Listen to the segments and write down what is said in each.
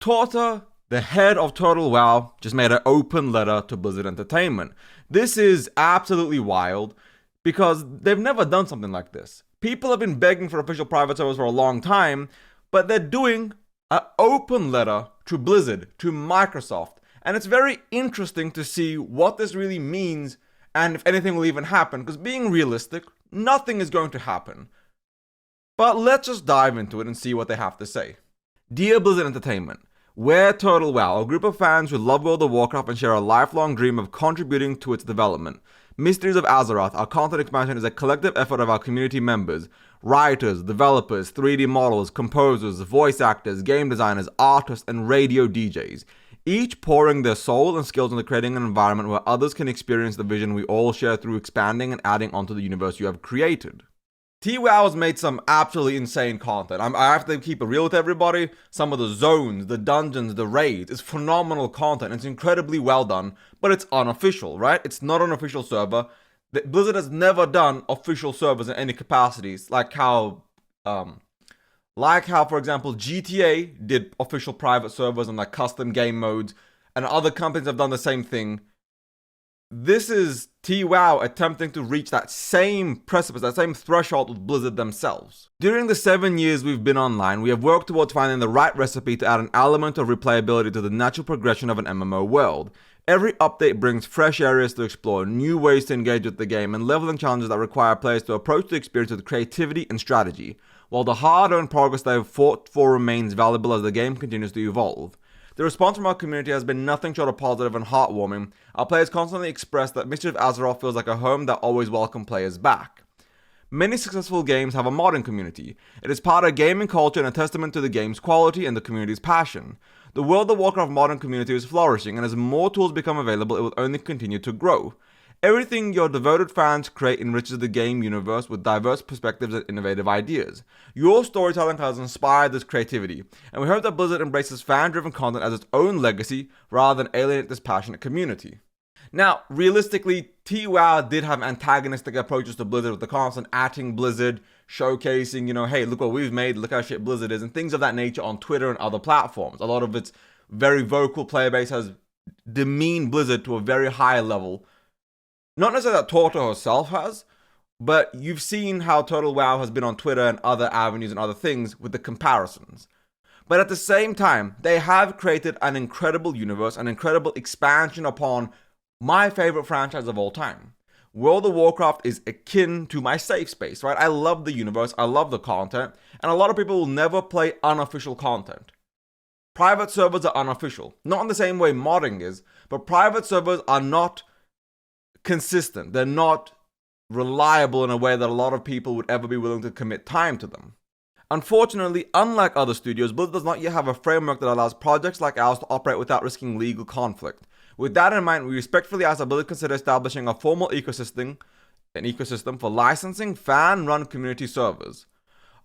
Torta, the head of Total WoW, just made an open letter to Blizzard Entertainment. This is absolutely wild because they've never done something like this. People have been begging for official private servers for a long time, but they're doing an open letter to Blizzard, to Microsoft. And it's very interesting to see what this really means and if anything will even happen, because being realistic, nothing is going to happen. But let's just dive into it and see what they have to say. Dear Blizzard Entertainment, we're Total WoW, a group of fans who love World of Warcraft and share a lifelong dream of contributing to its development. Mysteries of Azeroth, our content expansion, is a collective effort of our community members, writers, developers, 3D models, composers, voice actors, game designers, artists, and radio DJs, each pouring their soul and skills into creating an environment where others can experience the vision we all share through expanding and adding onto the universe you have created. TWoW has made some absolutely insane content. I have to keep it real with everybody. Some of the zones, the dungeons, the raids, it's phenomenal content. It's incredibly well done, but it's unofficial, right? It's not an official server. Blizzard has never done official servers in any capacities, like how, for example, GTA did official private servers and like custom game modes, and other companies have done the same thing. This is TWoW attempting to reach that same precipice, that same threshold with Blizzard themselves. During the 7 years we've been online, we have worked towards finding the right recipe to add an element of replayability to the natural progression of an MMO world. Every update brings fresh areas to explore, new ways to engage with the game, and leveling challenges that require players to approach the experience with creativity and strategy, while the hard-earned progress they have fought for remains valuable as the game continues to evolve. The response from our community has been nothing short of positive and heartwarming. Our players constantly express that Mystery of Azeroth feels like a home that always welcomes players back. Many successful games have a modding community. It is part of gaming culture and a testament to the game's quality and the community's passion. The World of Warcraft modding community is flourishing, and as more tools become available, it will only continue to grow. Everything your devoted fans create enriches the game universe with diverse perspectives and innovative ideas. Your storytelling has inspired this creativity, and we hope that Blizzard embraces fan-driven content as its own legacy rather than alienate this passionate community. Now, realistically, TWoW did have antagonistic approaches to Blizzard with the constant atting Blizzard, showcasing, hey, look what we've made, look how shit Blizzard is, and things of that nature on Twitter and other platforms. A lot of its very vocal player base has demeaned Blizzard to a very high level. Not necessarily that Torta herself has, but you've seen how Total WoW has been on Twitter and other avenues and other things with the comparisons. But at the same time, they have created an incredible universe, an incredible expansion upon my favorite franchise of all time. World of Warcraft is akin to my safe space, right? I love the universe, I love the content, and a lot of people will never play unofficial content. Private servers are unofficial. Not in the same way modding is, but private servers are not consistent. They're not reliable in a way that a lot of people would ever be willing to commit time to them. Unfortunately, unlike other studios, Blizzard does not yet have a framework that allows projects like ours to operate without risking legal conflict. With that in mind, we respectfully ask that Blizzard consider establishing a formal ecosystem for licensing fan-run community servers.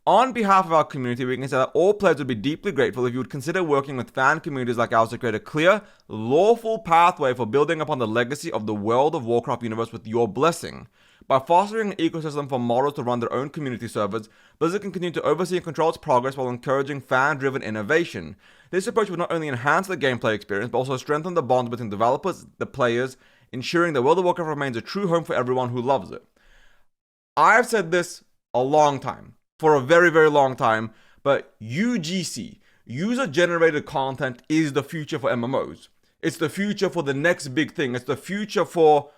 On behalf of our community, we can say that all players would be deeply grateful if you would consider working with fan communities like ours to create a clear, lawful pathway for building upon the legacy of the World of Warcraft universe with your blessing. By fostering an ecosystem for modders to run their own community servers, Blizzard can continue to oversee and control its progress while encouraging fan-driven innovation. This approach would not only enhance the gameplay experience, but also strengthen the bonds between developers and the players, ensuring that World of Warcraft remains a true home for everyone who loves it. I've said this a long time. For a very, very long time, but UGC, user-generated content, is the future for MMOs. It's the future for the next big thing. It's the future for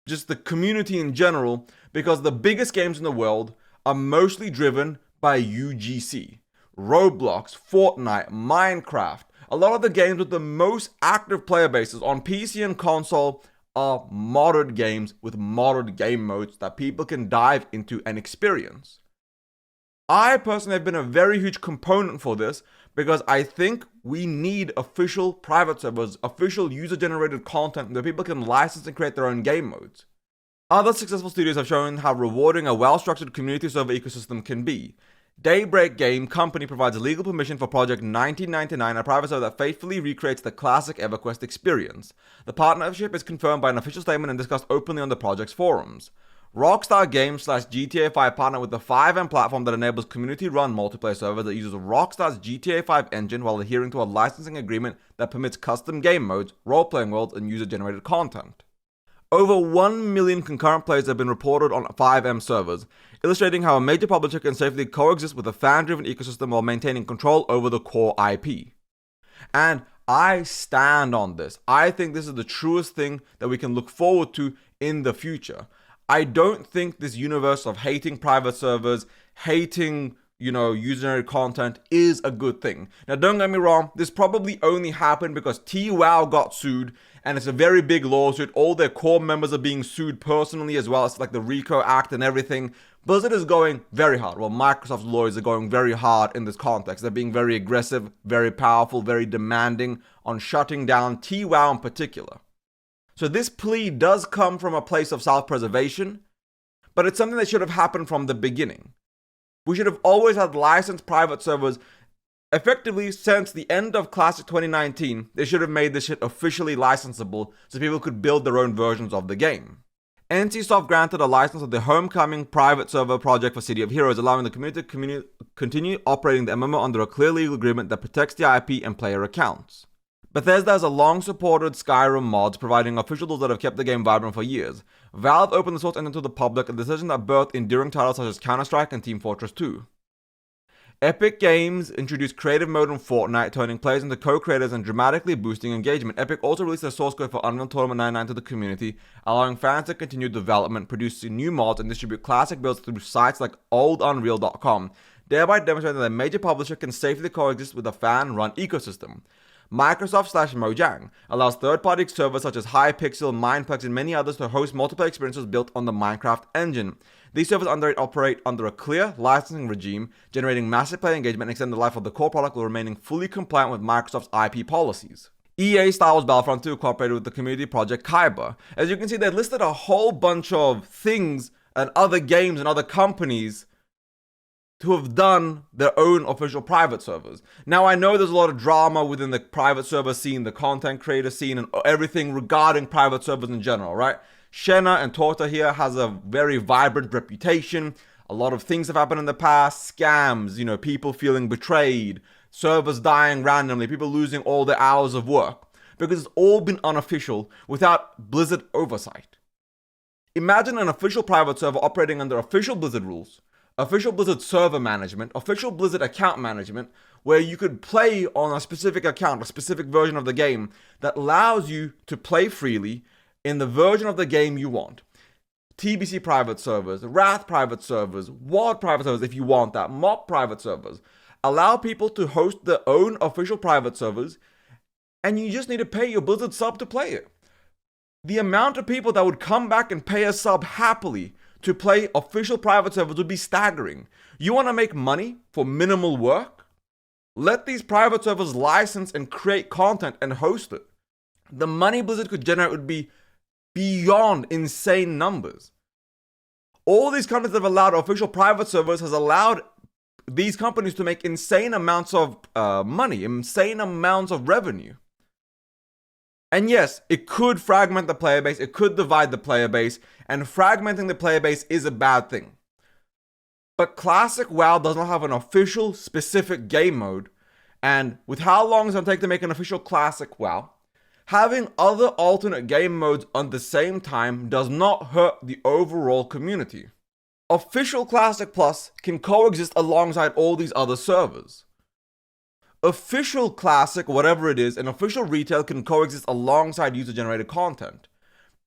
just the community in general, because the biggest games in the world are mostly driven by UGC. Roblox, Fortnite, Minecraft, a lot of the games with the most active player bases on PC and console are modded games with modded game modes that people can dive into and experience. I personally have been a very huge component for this because I think we need official private servers, official user-generated content that people can license and create their own game modes. Other successful studios have shown how rewarding a well-structured community server ecosystem can be. Daybreak Game Company provides legal permission for Project 1999, a private server that faithfully recreates the classic EverQuest experience. The partnership is confirmed by an official statement and discussed openly on the project's forums. Rockstar Games / GTA 5 partnered with the 5M platform that enables community-run multiplayer servers that uses Rockstar's GTA 5 engine while adhering to a licensing agreement that permits custom game modes, role-playing worlds, and user-generated content. Over 1 million concurrent players have been reported on 5M servers, illustrating how a major publisher can safely coexist with a fan-driven ecosystem while maintaining control over the core IP. And I stand on this. I think this is the truest thing that we can look forward to in the future. I don't think this universe of hating private servers, hating, user-generated content is a good thing. Now, don't get me wrong, this probably only happened because WoW got sued, and it's a very big lawsuit. All their core members are being sued personally as well. It's like the RICO Act and everything. Blizzard is going very hard. Well, Microsoft's lawyers are going very hard in this context. They're being very aggressive, very powerful, very demanding on shutting down WoW in particular. So this plea does come from a place of self-preservation, but it's something that should have happened from the beginning. We should have always had licensed private servers. Effectively, since the end of Classic 2019, they should have made this shit officially licensable so people could build their own versions of the game. NCSoft granted a license of the Homecoming private server project for City of Heroes, allowing the community to continue operating the MMO under a clear legal agreement that protects the IP and player accounts. Bethesda has a long-supported Skyrim mods providing official tools that have kept the game vibrant for years. Valve opened the source engine to the public, a decision that birthed enduring titles such as Counter-Strike and Team Fortress 2. Epic Games introduced creative mode in Fortnite, turning players into co-creators and dramatically boosting engagement. Epic also released a source code for Unreal Tournament 99 to the community, allowing fans to continue development, produce new mods, and distribute classic builds through sites like oldunreal.com, thereby demonstrating that a major publisher can safely coexist with a fan-run ecosystem. Microsoft / Mojang allows third-party servers such as Hypixel, Mineplex, and many others to host multiplayer experiences built on the Minecraft engine. These servers operate under a clear licensing regime, generating massive player engagement and extend the life of the core product while remaining fully compliant with Microsoft's IP policies. EA Star Wars Battlefront 2 cooperated with the community project Kyber. As you can see, they listed a whole bunch of things and other games and other companies to have done their own official private servers. Now, I know there's a lot of drama within the private server scene, the content creator scene, and everything regarding private servers in general, right? Shenna and Torta here has a very vibrant reputation. A lot of things have happened in the past. Scams, people feeling betrayed, servers dying randomly, people losing all their hours of work. Because it's all been unofficial without Blizzard oversight. Imagine an official private server operating under official Blizzard rules, official Blizzard server management, official Blizzard account management, where you could play on a specific account, a specific version of the game that allows you to play freely in the version of the game you want. TBC private servers, Wrath private servers, WoD private servers if you want that, MOP private servers. Allow people to host their own official private servers, and you just need to pay your Blizzard sub to play it. The amount of people that would come back and pay a sub happily to play official private servers would be staggering. You want to make money for minimal work? Let these private servers license and create content and host it. The money Blizzard could generate would be beyond insane numbers. All these companies that have allowed official private servers has allowed these companies to make insane amounts of money, insane amounts of revenue. And yes, it could fragment the player base, it could divide the player base, and fragmenting the player base is a bad thing. But Classic WoW does not have an official specific game mode, and with how long it's going to take to make an official Classic WoW, having other alternate game modes at the same time does not hurt the overall community. Official Classic Plus can coexist alongside all these other servers. Official Classic, whatever it is, and official retail can coexist alongside user-generated content.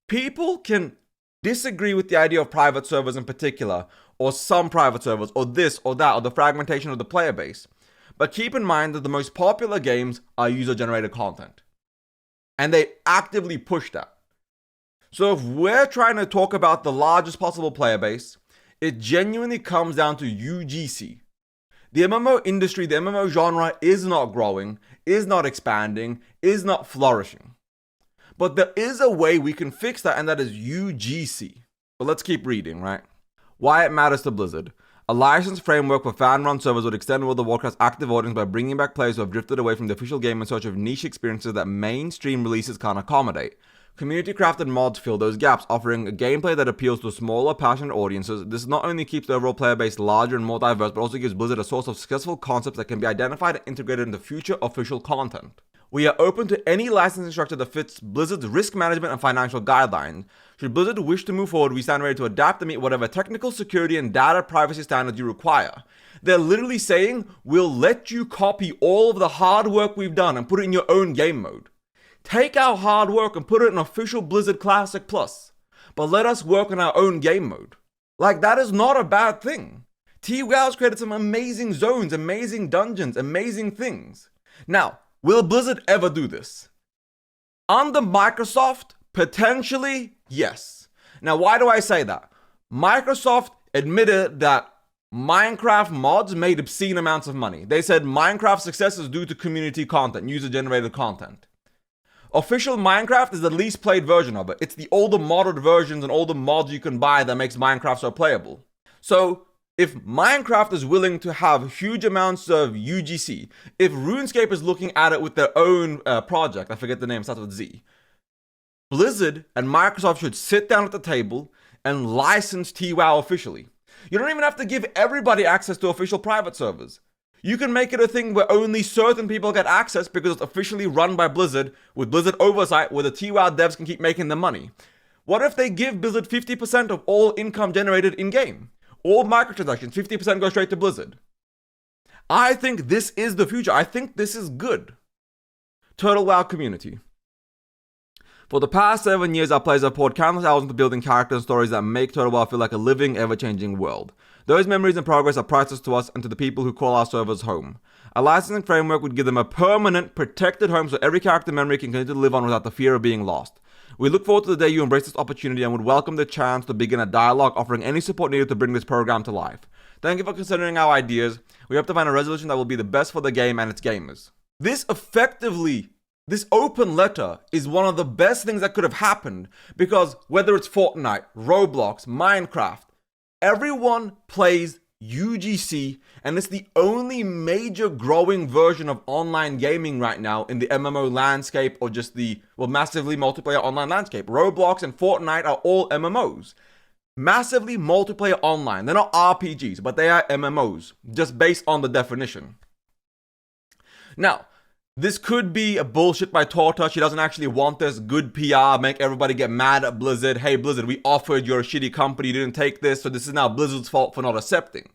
People can disagree with the idea of private servers in particular, or some private servers, or this or that, or the fragmentation of the player base. But keep in mind that the most popular games are user-generated content. And they actively push that. So if we're trying to talk about the largest possible player base, it genuinely comes down to UGC. The MMO industry, the MMO genre is not growing, is not expanding, is not flourishing. But there is a way we can fix that, and that is UGC. But let's keep reading, right? Why it matters to Blizzard. A licensed framework for fan-run servers would extend World of Warcraft's active audience by bringing back players who have drifted away from the official game in search of niche experiences that mainstream releases can't accommodate. Community-crafted mods fill those gaps, offering a gameplay that appeals to smaller, passionate audiences. This not only keeps the overall player base larger and more diverse, but also gives Blizzard a source of successful concepts that can be identified and integrated into future official content. We are open to any licensing structure that fits Blizzard's risk management and financial guidelines. Should Blizzard wish to move forward, we stand ready to adapt and meet whatever technical, security, and data privacy standards you require. They're literally saying, we'll let you copy all of the hard work we've done and put it in your own game mode. Take our hard work and put it in official Blizzard Classic Plus, but let us work on our own game mode. Like, that is not a bad thing. WoW's created some amazing zones, amazing dungeons, amazing things. Now, will Blizzard ever do this? Under Microsoft, potentially, yes. Now, why do I say that? Microsoft admitted that Minecraft mods made obscene amounts of money. They said Minecraft's success is due to community content, user-generated content. Official Minecraft is the least played version of it. It's the older modded versions and older mods you can buy that makes Minecraft so playable. So, if Minecraft is willing to have huge amounts of UGC, if RuneScape is looking at it with their own project, I forget the name, starts with Z, Blizzard and Microsoft should sit down at the table and license TWoW officially. You don't even have to give everybody access to official private servers. You can make it a thing where only certain people get access because it's officially run by Blizzard with Blizzard oversight where the TWoW devs can keep making their money. What if they give Blizzard 50% of all income generated in-game? All microtransactions, 50% go straight to Blizzard. I think this is the future. I think this is good. Turtle WoW community. For the past 7 years, our players have poured countless hours into building characters and stories that make Turtle WoW feel like a living, ever-changing world. Those memories and progress are priceless to us and to the people who call our servers home. A licensing framework would give them a permanent, protected home so every character memory can continue to live on without the fear of being lost. We look forward to the day you embrace this opportunity and would welcome the chance to begin a dialogue offering any support needed to bring this program to life. Thank you for considering our ideas. We hope to find a resolution that will be the best for the game and its gamers. This open letter is one of the best things that could have happened because whether it's Fortnite, Roblox, Minecraft, everyone plays UGC and it's the only major growing version of online gaming right now in the MMO landscape or just the, massively multiplayer online landscape. Roblox and Fortnite are all MMOs. Massively multiplayer online. They're not RPGs, but they are MMOs, just based on the definition. Now, this could be a bullshit by Torta. She doesn't actually want this. Good PR, make everybody get mad at Blizzard. Hey, Blizzard, we offered, you're a shitty company, you didn't take this, so this is now Blizzard's fault for not accepting.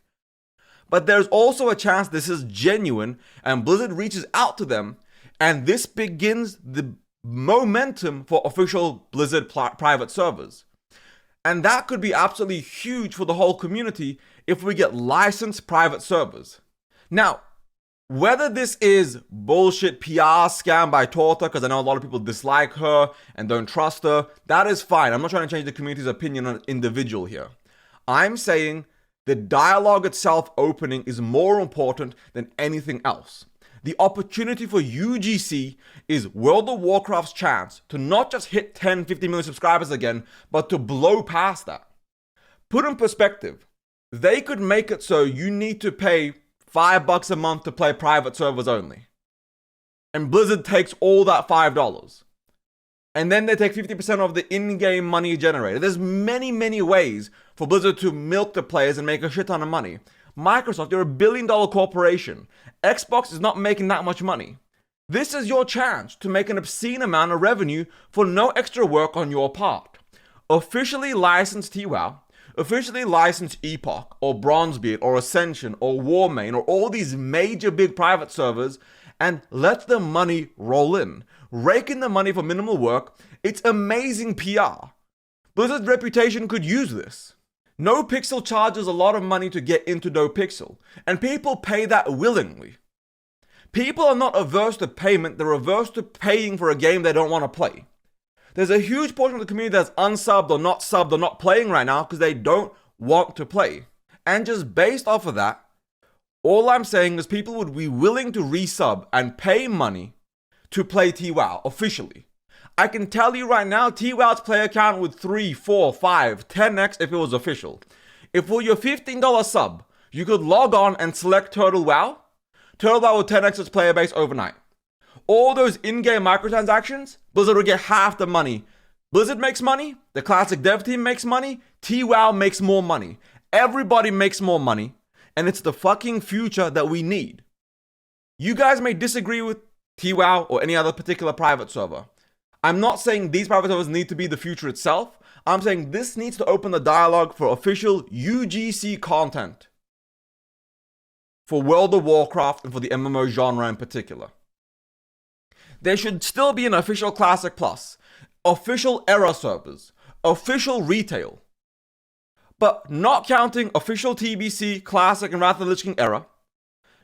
But there's also a chance this is genuine and Blizzard reaches out to them and this begins the momentum for official Blizzard private servers. And that could be absolutely huge for the whole community if we get licensed private servers. Now, whether this is bullshit PR scam by Torta, because I know a lot of people dislike her and don't trust her, that is fine. I'm not trying to change the community's opinion on an individual here. I'm saying the dialogue itself opening is more important than anything else. The opportunity for UGC is World of Warcraft's chance to not just hit 10, 50 million subscribers again, but to blow past that. Put in perspective, they could make it so you need to pay $5 a month to play private servers only. And Blizzard takes all that $5. And then they take 50% of the in-game money generated. There's many ways for Blizzard to milk the players and make a shit ton of money. Microsoft, you're $1 billion corporation. Xbox is not making that much money. This is your chance to make an obscene amount of revenue for no extra work on your part. Officially license TWoW, officially license Epoch, or Bronzebeard, or Ascension, or Warmane, or all these major big private servers, and let the money roll in. Rake in the money for minimal work. It's amazing PR. Blizzard's reputation could use this. NoPixel charges a lot of money to get into NoPixel, and people pay that willingly. People are not averse to payment, they're averse to paying for a game they don't want to play. There's a huge portion of the community that's unsubbed or not subbed or not playing right now because they don't want to play. And just based off of that, all I'm saying is people would be willing to resub and pay money to play TWoW officially. I can tell you right now, TWoW's player count would 3, 4, 5, 10x if it was official. If for your $15 sub, you could log on and select Turtle WoW, Turtle WoW would 10x its player base overnight. All those in-game microtransactions, Blizzard would get half the money Blizzard makes money, the classic dev team makes money, TWoW makes more money. Everybody makes more money, and it's the fucking future that we need. You guys may disagree with TWoW or any other particular private server. I'm not saying these private servers need to be the future itself. I'm saying this needs to open the dialogue for official UGC content for World of Warcraft and for the MMO genre in particular. There should still be an official Classic Plus, official era servers, official retail, but not counting official TBC, Classic, and Wrath of the Lich King era,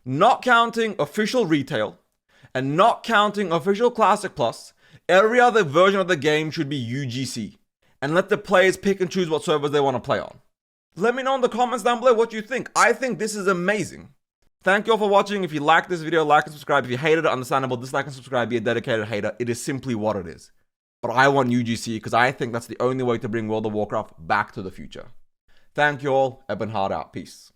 not counting official retail, and not counting official Classic Plus. Every other version of the game should be UGC, and let the players pick and choose what servers they want to play on. Let me know in the comments down below what you think. I think this is amazing. Thank you all for watching. If you like this video, like and subscribe. If you hated it, understandable. Dislike and subscribe. Be a dedicated hater. It is simply what it is. But I want UGC because I think that's the only way to bring World of Warcraft back to the future. Thank you all. Ebonheart out. Peace.